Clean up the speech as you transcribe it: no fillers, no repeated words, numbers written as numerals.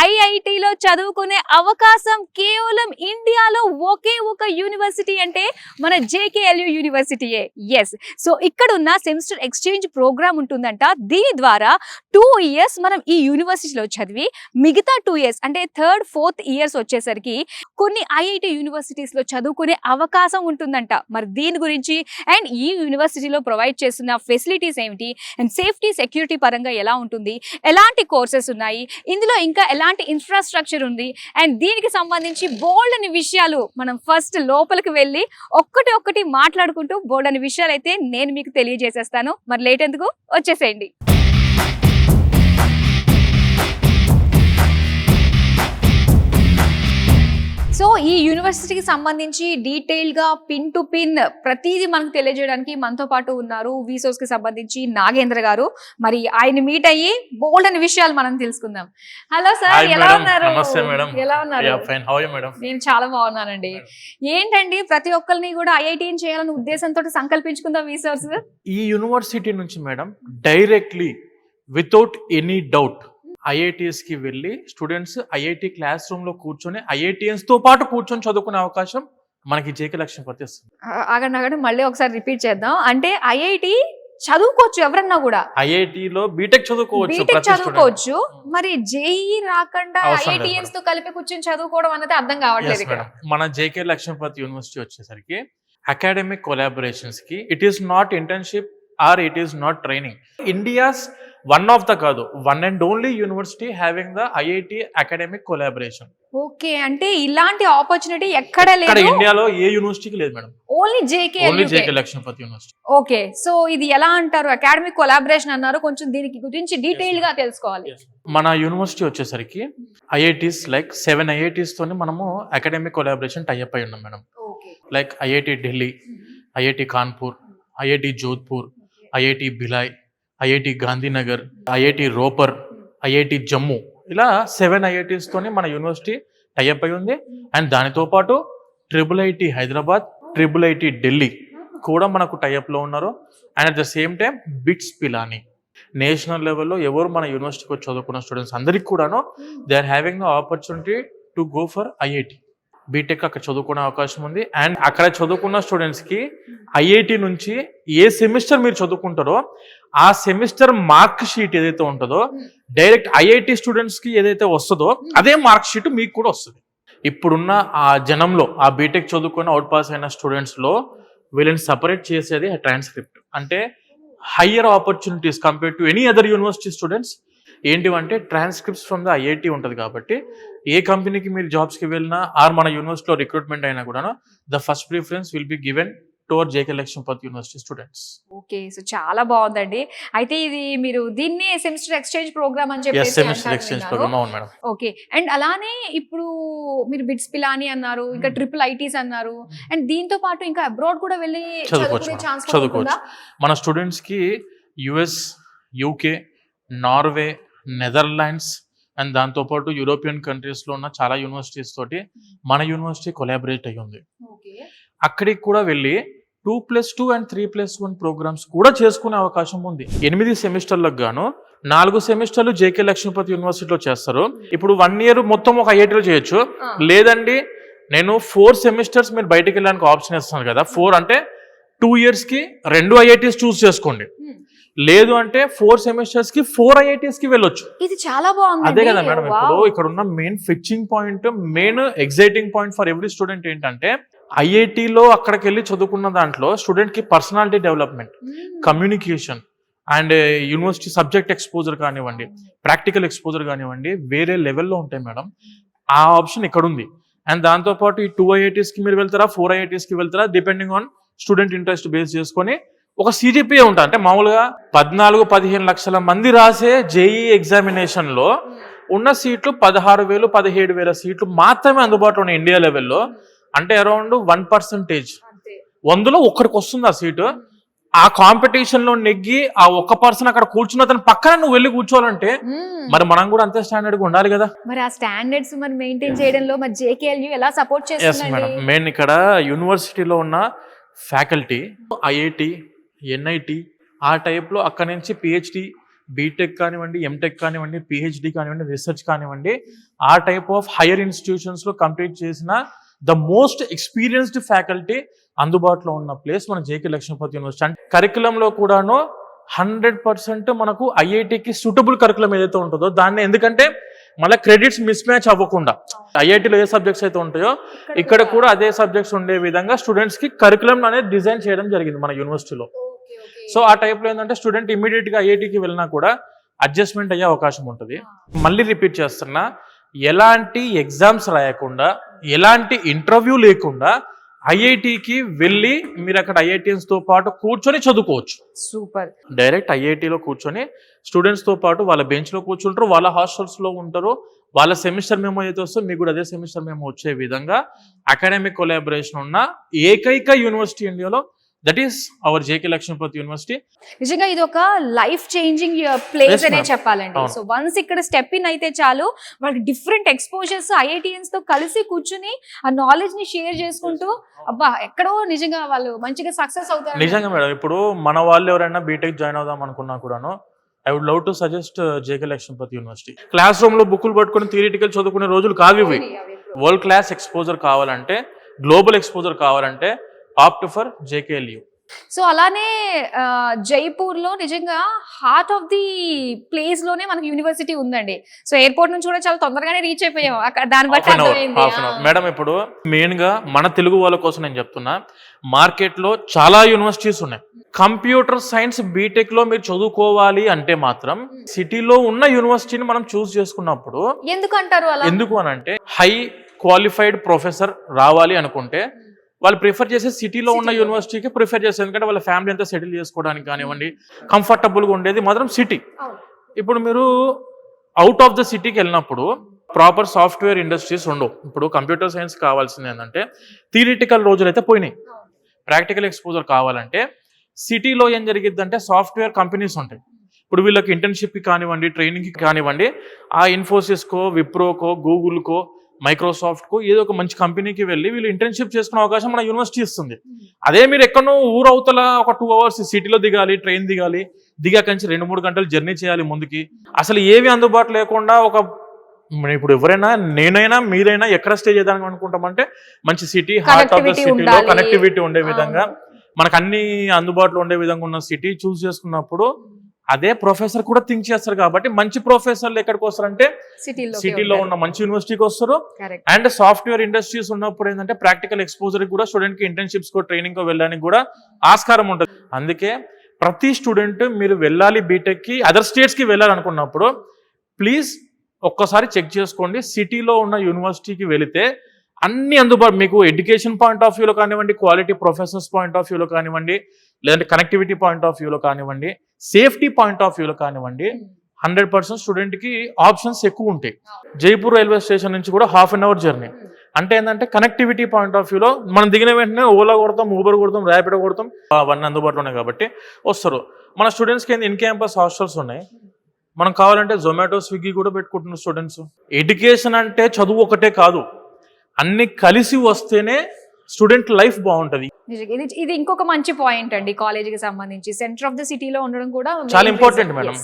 ఐఐటిలో చదువుకునే అవకాశం కేవలం ఇండియాలో ఒకే ఒక యూనివర్సిటీ అంటే మన జేకేఎల్యూ యూనివర్సిటీయే. ఎస్, సో ఇక్కడ ఉన్న సెమిస్టర్ ఎక్స్చేంజ్ ప్రోగ్రామ్ ఉంటుందంట. దీని ద్వారా 2 years మనం ఈ యూనివర్సిటీలో చదివి మిగతా 2 years అంటే 3rd, 4th years వచ్చేసరికి కొన్ని ఐఐటి యూనివర్సిటీస్ లో చదువుకునే అవకాశం ఉంటుందంట. మరి దీని గురించి అండ్ ఈ యూనివర్సిటీలో ప్రొవైడ్ చేస్తున్న ఫెసిలిటీస్ ఏమిటి అండ్ సేఫ్టీ సెక్యూరిటీ పరంగా ఎలా ఉంటుంది, ఎలాంటి కోర్సెస్ ఉన్నాయి, ఇందులో ఇంకా ఎలాంటి ఇన్ఫ్రాస్ట్రక్చర్ ఉంది అండ్ దీనికి సంబంధించి బోల్డ్ అని విషయాలు మనం ఫస్ట్ లోపలికి వెళ్ళి ఒక్కటి మాట్లాడుకుంటూ బోల్డ్ అని విషయాలు అయితే నేను మీకు తెలియజేసేస్తాను. మరి లేట్ ఎందుకు, వచ్చేసేయండి. సో ఈ యూనివర్సిటీకి సంబంధించి డీటెయిల్ గా పిన్ టు పిన్ ప్రతిదీ మనకు తెలియజేయడానికి మనతో పాటు ఉన్నారు విసోస్ కి సంబంధించి నాగేంద్ర గారు. మరి ఆయన మీట్ అయ్యి బోల్డ్ అనే విషయాలు మనం తెలుసుకుందాం. హలో సార్, ఎలా ఉన్నారు? ఎలా ఉన్నారు? నేను చాలా బాగున్నానండి. ఏంటండి ప్రతి ఒక్కరిని కూడా ఐఐటీని చేయాలనే ఉద్దేశంతో సంకల్పించుకుందాం విసోస్. ఈ యూనివర్సిటీ నుంచి madam directly without any doubt IITs కి వెళ్ళి స్టూడెంట్స్ ఐఐటి క్లాస్ రూమ్ లో కూర్చొని ఐఐటిఎన్స్ తో పాటు కూర్చొని చదువుకునే అవకాశం మనకి జేకే లక్ష్మీపతి వస్తుంది. ఆగండి మళ్ళీ ఒకసారి రిపీట్ చేద్దాం. అంటే ఐఐటి చదువుకోవచ్చు ఎవరన్నా కూడా, ఐఐటిలో బీటెక్ చదువుకోవచ్చు. మరి జేఈ రాకుండా ఐఐటిఎన్స్ తో కలిపి కూర్చొని చదువుకోవడం అనేది అర్థం కావట్లేదు. మన జేకే లక్ష్మీపతి యూనివర్సిటీ వచ్చేసరికి అకాడమిక్ కొలాబరేషన్స్ కి it is not internship or it is not training. India's one of the కాదు, one and only university having the IIT academic collaboration. Okay, అంటే ఇలాంటి ఆపర్చునిటీ ఎక్కడ లేదు, ఇండియాలో ఏ యూనివర్సిటీకి లేదు madam, only JK Lakshmipati university. Okay, so ఇది ఎలా అంటారు? అకాడమిక్ కొలాబరేషన్ అన్నారు, కొంచెం దీనికి గురించి డీటెయిల్ గా తెలుసుకోవాలి. మన యూనివర్సిటీ వచ్చేసరికి ఐఐటీస్ లైక్ 7 IITs తోని మనము అకాడమిక్ కొలాబరేషన్ టైఅప్ అయి ఉన్నాం madam. Like IIT Delhi, IIT Kanpur, IIT Jodhpur, IIT Bhilai, IIT Gandhinagar, IIT Ropar, IIT Jammu, ఇలా 7 IITs తోని మన యూనివర్సిటీ టైఅప్ అయి ఉంది. అండ్ దానితో పాటు IIIT హైదరాబాద్, IIIT ఢిల్లీ కూడా మనకు టైఅప్ లో ఉన్నారు. And at the same time BITS Pilani national లెవెల్లో ఎవరు మన యూనివర్సిటీకి వచ్చి చదువుకున్న స్టూడెంట్స్ అందరికి కూడాను they are having the opportunity to go for IIT BTech అక్కడ చదువుకునే అవకాశం ఉంది. అండ్ అక్కడ చదువుకున్న స్టూడెంట్స్ కి ఐఐటి నుంచి ఏ సెమిస్టర్ మీరు చదువుకుంటారో ఆ సెమిస్టర్ మార్క్ షీట్ ఏదైతే ఉంటుందో డైరెక్ట్ ఐఐటి స్టూడెంట్స్ కి ఏదైతే వస్తుందో అదే మార్క్ షీట్ మీకు కూడా వస్తుంది. ఇప్పుడున్న ఆ జనంలో ఆ బీటెక్ చదువుకుని అవుట్ పాస్ అయిన స్టూడెంట్స్ లో వీళ్ళని సపరేట్ చేసేది ట్రాన్స్క్రిప్ట్. అంటే higher opportunities compare to any other university students ఏంటివంటే ట్రాన్స్క్రిప్ట్స్ ఫ్రమ్ ద ఐఐటి ఉంటుంది. కాబట్టి ఏ కంపెనీకి మీరు జాబ్స్కి వెళ్ళినా ఆర్ మన యూనివర్సిటీలో రిక్రూట్మెంట్ అయినా కూడా the first preference will be given to our JK Lakshmipati university students. Okay, so చాలా బాగుందండి. అయితే ఇది మీరు దీన్ని సెమిస్టర్ ఎక్స్చేంజ్ ప్రోగ్రామ్ అని చెప్పి. ఓకే, అండ్ అలానే ఇప్పుడు మీరు బిట్స్ పిలాని అన్నారు, ఇంకా IIITs అన్నారు, అండ్ దీంతో పాటు ఇంకా అబ్రాడ్ కూడా వెళ్ళి చదువుకోవచ్చు. మన స్టూడెంట్స్ కి US, UK, Norway, Netherlands and దాంతోపాటు యూరోపియన్ కంట్రీస్లో ఉన్న చాలా యూనివర్సిటీస్ తోటి మన యూనివర్సిటీ కొలాబరేట్ అయ్యి ఉంది. అక్కడికి కూడా వెళ్ళి 2+2 and 3+1 ప్రోగ్రామ్స్ కూడా చేసుకునే అవకాశం ఉంది. 8 సెమిస్టర్లకు గాను 4 సెమిస్టర్లు జేకే లక్ష్మీపతి యూనివర్సిటీలో చేస్తారు. ఇప్పుడు 1 year మొత్తం ఒక ఐఐటీలో చేయొచ్చు. లేదండి నేను 4 సెమిస్టర్స్ మీరు బయటకు వెళ్ళడానికి ఆప్షన్ ఇస్తున్నాను కదా, 4 అంటే 2 years కి 2 IITs చూస్ చేసుకోండి. లేదు అంటే 4 సెమిస్టర్స్ కి 4 IITs కి వెళ్ళొచ్చు. ఇది చాలా బాగుంది. అదే కదా మేడం, ఇప్పుడు ఇక్కడ ఉన్న main fixing point, main exciting point for every student ఏంటంటే ఐఐటిలో అక్కడికి వెళ్ళి చదువుకున్న దాంట్లో స్టూడెంట్ కి personality development, communication and university subject exposure కానివ్వండి, ప్రాక్టికల్ ఎక్స్పోజర్ కానివ్వండి వేరే లెవెల్లో ఉంటాయి మేడం. ఆ ఆప్షన్ ఇక్కడ ఉంది. అండ్ దాంతోపాటు ఈ 2 IITs కి మీరు వెళ్తారా, 4 IITs కి వెళ్తారా, depending on student interest base చేసుకొని ఒక CGPA ఉంటుంది. అంటే మామూలుగా 14-15 లక్షల మంది రాసే జేఈ ఎగ్జామినేషన్ లో ఉన్న సీట్లు 16,000 17,000 సీట్లు మాత్రమే అందుబాటులో ఉన్నాయి ఇండియా లెవెల్లో. అంటే అరౌండ్ 1%, 100లో ఒక్కడికి వస్తుంది ఆ సీటు. ఆ కాంపిటీషన్ లో నెగ్గి ఆ 1% అక్కడ కూర్చున్న తన పక్కన నువ్వు వెళ్ళి కూర్చోవాలంటే మరి మనం కూడా అంతే స్టాండర్డ్ గా ఉండాలి కదా. మరి ఆ స్టాండర్డ్స్ మరి మెయింటైన్ చేయడంలో మరి జేకేఎల్యూ ఎలా సపోర్ట్ చేస్తుంది? మెయిన్ ఇక్కడ యూనివర్సిటీలో ఉన్న ఫ్యాకల్టీ ఐఐటి, NIT ఆ టైప్లో అక్కడి నుంచి PhD బీటెక్ కానివ్వండి, ఎంటెక్ కానివ్వండి, పిహెచ్డి కానివ్వండి, రీసెర్చ్ కానివ్వండి, ఆ టైప్ ఆఫ్ హైయర్ ఇన్స్టిట్యూషన్స్లో కంప్లీట్ చేసిన ద మోస్ట్ ఎక్స్పీరియన్స్డ్ ఫ్యాకల్టీ అందుబాటులో ఉన్న ప్లేస్ మన జేకే లక్ష్మీపతి యూనివర్సిటీ. అంటే కరికులంలో కూడాను 100% మనకు ఐఐటికి సూటబుల్ కరికులం ఏదైతే ఉంటుందో దాన్ని, ఎందుకంటే మళ్ళీ క్రెడిట్స్ మిస్ మ్యాచ్ అవ్వకుండా ఐఐటిలో ఏ సబ్జెక్ట్స్ అయితే ఉంటాయో ఇక్కడ కూడా అదే సబ్జెక్ట్స్ ఉండే విధంగా స్టూడెంట్స్కి కరికులం అనేది డిజైన్ చేయడం జరిగింది మన యూనివర్సిటీలో. సో ఆ టైప్లో ఏంటంటే స్టూడెంట్ ఇమీడియట్గా ఐఐటికి వెళ్ళినా కూడా అడ్జస్ట్మెంట్ అయ్యే అవకాశం ఉంటుంది. మళ్ళీ రిపీట్ చేస్తున్నా, ఎలాంటి ఎగ్జామ్స్ రాయకుండా, ఎలాంటి ఇంటర్వ్యూ లేకుండా ఐఐటికి వెళ్ళి మీరు అక్కడ ఐఐటియన్స్తో పాటు కూర్చొని చదువుకోవచ్చు. సూపర్. డైరెక్ట్ ఐఐటిలో కూర్చొని స్టూడెంట్స్తో పాటు వాళ్ళ బెంచ్లో కూర్చుంటారు, వాళ్ళ హాస్టల్స్లో ఉంటారు. వాళ్ళ సెమిస్టర్ మెమో అయితే వస్తే మీకు కూడా అదే సెమిస్టర్ మెమో వచ్చే విధంగా అకాడమిక్ కొలాబరేషన్ ఉన్న ఏకైక యూనివర్సిటీ ఇండియాలో, that is our JK Lakshmipati university. నిజంగా ఇది ఒక లైఫ్ చేంజింగ్ ప్లేస్ Yes, అనే ma'am. చెప్పాలండి. అవును. సో వన్స్ ఇక్కడ స్టెప్ ఇన్ అయితే చాలు, వాళ్ళకి డిఫరెంట్ ఎక్స్పోజర్స్ ఐఐటియన్స్ తో కలిసి కూర్చుని ఆ నాలెడ్జ్ ని షేర్ చేసుకుంటూ అబ్బా ఎక్కడో నిజంగా వాళ్ళు మంచిగా సక్సెస్ అవుతారు. నిజంగా మేడం, ఇప్పుడు మన వాళ్ళు ఎవరైనా బీటెక్ జాయిన్ అవుదాం అనుకున్నా కూడాను I would love to suggest JK Lakshmipati university. Classroom లో బుక్కులు పట్టుకుని థియరిటికల్ చదువుకునే రోజులు కావు ఇవి. వరల్డ్ క్లాస్ ఎక్స్పోజర్ కావాలంటే, గ్లోబల్ ఎక్స్పోజర్ కావాలంటే ఆప్ట్ ఫర్ జేకేఎల్యూ. సో అలానే జైపూర్ లో నిజంగా హార్ట్ ఆఫ్ ది ప్లేస్ లోనే మనకి యూనివర్సిటీ ఉందండి. సో ఎయిర్పోర్ట్ నుంచి కూడా చాలా తొందరగానే రీచ్ అయిపోయాం అక్కడ. దాన్ని బట్టి అర్థమైంది. మేడం, ఇప్పుడు మన మెయిన్ గా మన తెలుగు వాళ్ళ కోసం నేను చెప్తున్నా, మార్కెట్ లో చాలా యూనివర్సిటీస్ ఉన్నాయి. కంప్యూటర్ సైన్స్ బీటెక్ లో మీరు చదువుకోవాలి అంటే మాత్రం సిటీలో ఉన్న యూనివర్సిటీని మనం చూస్ చేసుకున్నప్పుడు, ఎందుకంటారు అలా? ఎందుకు అని అంటే హై క్వాలిఫైడ్ ప్రొఫెసర్ రావాలి అనుకుంటే వాళ్ళు ప్రిఫర్ చేసే సిటీలో ఉన్న యూనివర్సిటీకి ప్రిఫర్ చేస్తారు. ఎందుకంటే వాళ్ళ ఫ్యామిలీ అంతా సెటిల్ చేసుకోవడానికి కానివ్వండి, కంఫర్టబుల్గా ఉండేది మాత్రం సిటీ. ఇప్పుడు మీరు అవుట్ ఆఫ్ ద సిటీకి వెళ్ళినప్పుడు ప్రాపర్ సాఫ్ట్వేర్ ఇండస్ట్రీస్ ఉండవు. ఇప్పుడు కంప్యూటర్ సైన్స్ కావాల్సింది ఏంటంటే థియరిటికల్ రోజులు అయితే పోయినాయి. ప్రాక్టికల్ ఎక్స్పోజర్ కావాలంటే సిటీలో ఏం జరిగిద్దంటే సాఫ్ట్వేర్ కంపెనీస్ ఉంటాయి. ఇప్పుడు వీళ్ళకి ఇంటర్న్షిప్కి కానివ్వండి, ట్రైనింగ్కి కానివ్వండి, ఆ ఇన్ఫోసిస్కో, విప్రోకో, గూగుల్కో, మైక్రోసాఫ్ట్కో ఏదో ఒక మంచి కంపెనీకి వెళ్ళి వీళ్ళు ఇంటర్న్షిప్ చేసుకునే అవకాశం మన యూనివర్సిటీ ఇస్తుంది. అదే మీరు ఎక్కడో ఊరవతల ఒక 2 hours సిటీలో దిగాలి, ట్రైన్ దిగాలి, దిగాక నుంచి 2-3 గంటలు జర్నీ చేయాలి ముందుకి. అసలు ఏవి అందుబాటు లేకుండా ఇప్పుడు ఎవరైనా, నేనైనా మీరైనా ఎక్కడ స్టే చేద్దాం అనుకుంటామంటే మంచి సిటీ, హార్ట్ ఆఫ్ ద సిటీలో కనెక్టివిటీ ఉండే విధంగా, మనకు అన్ని అందుబాటులో ఉండే విధంగా ఉన్న సిటీ చూస్ చేసుకున్నప్పుడు అదే ప్రొఫెసర్ కూడా థింక్ చేస్తారు. కాబట్టి మంచి ప్రొఫెసర్లు ఎక్కడికి వస్తారంటే సిటీలో ఉన్న మంచి యూనివర్సిటీకి వస్తారు. అండ్ సాఫ్ట్వేర్ ఇండస్ట్రీస్ ఉన్నప్పుడు ఏంటంటే ప్రాక్టికల్ ఎక్స్పోజర్ కూడా స్టూడెంట్ కి ఇంటర్న్షిప్స్ కో, ట్రైనింగ్ కో వెళ్ళడానికి కూడా ఆస్కారం ఉంటుంది. అందుకే ప్రతి స్టూడెంట్ మీరు వెళ్ళాలి బీటెక్ కి, అదర్ స్టేట్స్ కి వెళ్ళాలనుకున్నప్పుడు ప్లీజ్ ఒక్కసారి చెక్ చేసుకోండి. సిటీలో ఉన్న యూనివర్సిటీకి వెళితే అన్ని అందుబాటు, మీకు ఎడ్యుకేషన్ పాయింట్ ఆఫ్ వ్యూలో కానివ్వండి, క్వాలిటీ ప్రొఫెసర్స్ పాయింట్ ఆఫ్ వ్యూలో కానివ్వండి, లేదంటే కనెక్టివిటీ పాయింట్ ఆఫ్ వ్యూలో కానివ్వండి, సేఫ్టీ పాయింట్ ఆఫ్ వ్యూలో కానివ్వండి, 100% స్టూడెంట్కి ఆప్షన్స్ ఎక్కువ ఉంటాయి. జైపూర్ రైల్వే స్టేషన్ నుంచి కూడా 1/2 hour జర్నీ. అంటే ఏంటంటే కనెక్టివిటీ పాయింట్ ఆఫ్ వ్యూలో మనం దిగిన వెంటనే ఓలా కొడతాం, ఊబర్ కొడతాం, ర్యాపిడో కొడతాం, అవన్నీ అందుబాటులో ఉన్నాయి కాబట్టి వస్తారు. మన స్టూడెంట్స్కి ఏంది ఇన్ క్యాంపస్ హాస్టల్స్ ఉన్నాయి. మనం కావాలంటే జొమాటో, స్విగ్గీ కూడా పెట్టుకుంటున్న స్టూడెంట్స్. ఎడ్యుకేషన్ అంటే చదువు ఒకటే కాదు, అన్ని కలిసి వస్తేనే స్టూడెంట్ లైఫ్ బాగుంటది. ఇది ఇంకొక మంచి పాయింట్ అండి. కాలేజీకి సంబంధించి సెంటర్ ఆఫ్ ద సిటీలో ఉండడం కూడా చాలా ఇంపార్టెంట్ మేడం.